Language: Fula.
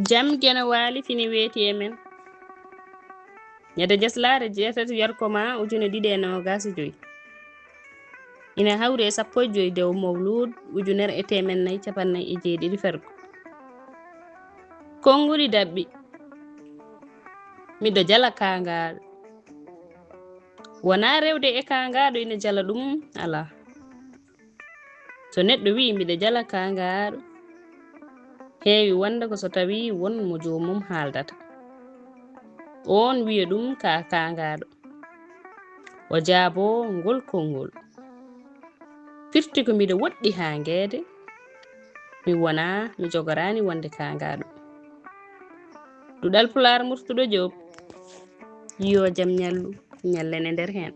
jam gena waali fini weeti e men ñande jaslaare jeetati yarkoma ujune 2025 ina hawri e 15 dew mawlud ujunere e temen nayi capannay e jeeɗiɗi fergo konnguli dabɓi miɗo jala kaangaaɗo wona rewde e kaangaaɗo ina jala ɗum ala so neɗɗo wi miɗo jala kaangaaɗo heewi wonde ko so tawi won mo joomum haaldata on wiya ɗum ka kaangaaɗo o jaabo ngol konngol firti ko miɗo woɗɗi haa ngeede mi wona mi jogorani wonde kaangaaɗo ɗuɗal Pulaar Murtuɗo Joob yo jam ñallu ñallene nder hen